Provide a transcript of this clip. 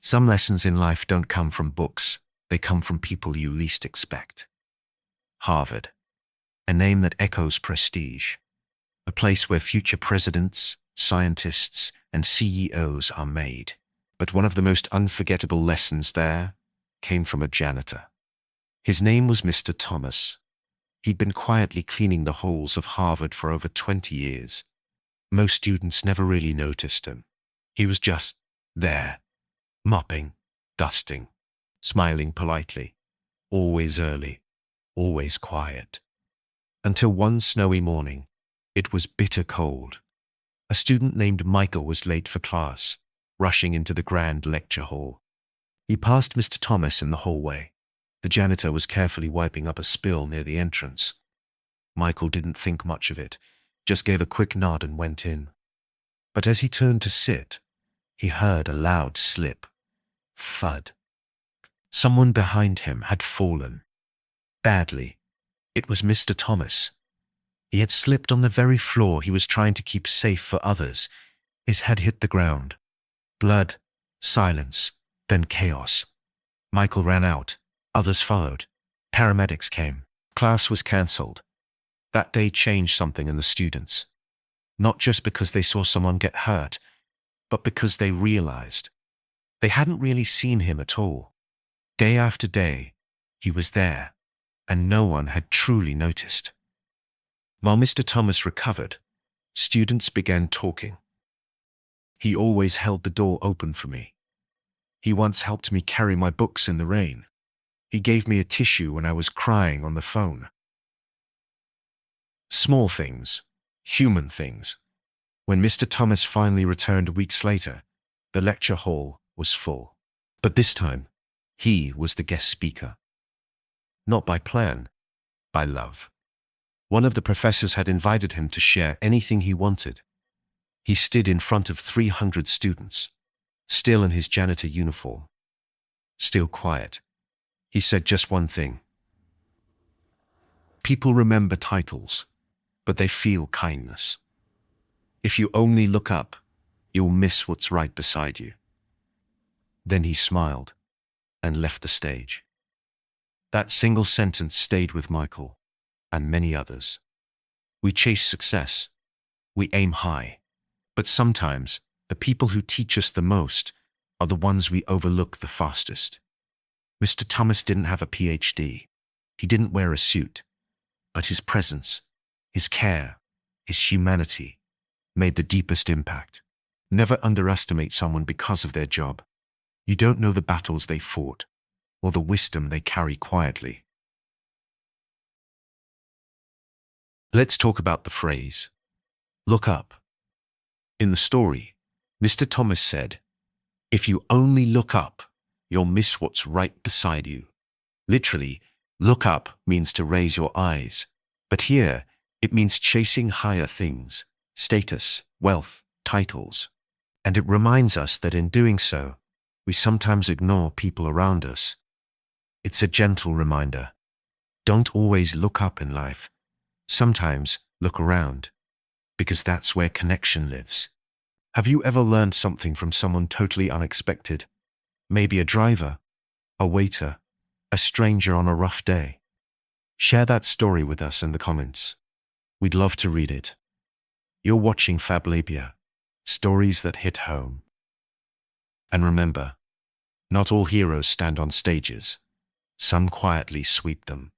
Some lessons in life don't come from books, they come from people you least expect. Harvard, a name that echoes prestige, a place where future presidents, scientists, and CEOs are made. But one of the most unforgettable lessons there came from a janitor. His name was Mr. Thomas. He'd been quietly cleaning the halls of Harvard for over 20 years. Most students never really noticed him. He was just there, mopping, dusting, smiling politely, always early, always quiet. Until one snowy morning, it was bitter cold. A student named Michael was late for class, rushing into the grand lecture hall. He passed Mr. Thomas in the hallway. The janitor was carefully wiping up a spill near the entrance. Michael didn't think much of it, just gave a quick nod and went in. But as he turned to sit, he heard a loud slip. Thud. Someone behind him had fallen. Badly. It was Mr. Thomas. He had slipped on the very floor he was trying to keep safe for others. His head hit the ground. Blood, silence, then chaos. Michael ran out. Others followed. Paramedics came. Class was cancelled. That day changed something in the students. Not just because they saw someone get hurt, but because they realized they hadn't really seen him at all. Day after day, he was there, and no one had truly noticed. While Mr. Thomas recovered, students began talking. He always held the door open for me. He once helped me carry my books in the rain. He gave me a tissue when I was crying on the phone. Small things, human things. When Mr. Thomas finally returned weeks later, the lecture hall was full. But this time, he was the guest speaker. Not by plan, by love. One of the professors had invited him to share anything he wanted. He stood in front of 300 students, still in his janitor uniform, still quiet. He said just one thing. People remember titles, but they feel kindness. If you only look up, you'll miss what's right beside you. Then he smiled and left the stage. That single sentence stayed with Michael and many others. We chase success. We aim high. But sometimes the people who teach us the most are the ones we overlook the fastest. Mr. Thomas didn't have a PhD. He didn't wear a suit. But his presence, his care, his humanity made the deepest impact. Never underestimate someone because of their job. You don't know the battles they fought or the wisdom they carry quietly. Let's talk about the phrase, look up. In the story, Mr. Thomas said, "If you only look up, you'll miss what's right beside you." Literally, look up means to raise your eyes. But here, it means chasing higher things, status, wealth, titles. And it reminds us that in doing so, we sometimes ignore people around us. It's a gentle reminder. Don't always look up in life. Sometimes look around, because that's where connection lives. Have you ever learned something from someone totally unexpected? Maybe a driver, a waiter, a stranger on a rough day. Share that story with us in the comments. We'd love to read it. You're watching Fabelopedia, stories that hit home. And remember, not all heroes stand on stages. Some quietly sweep them.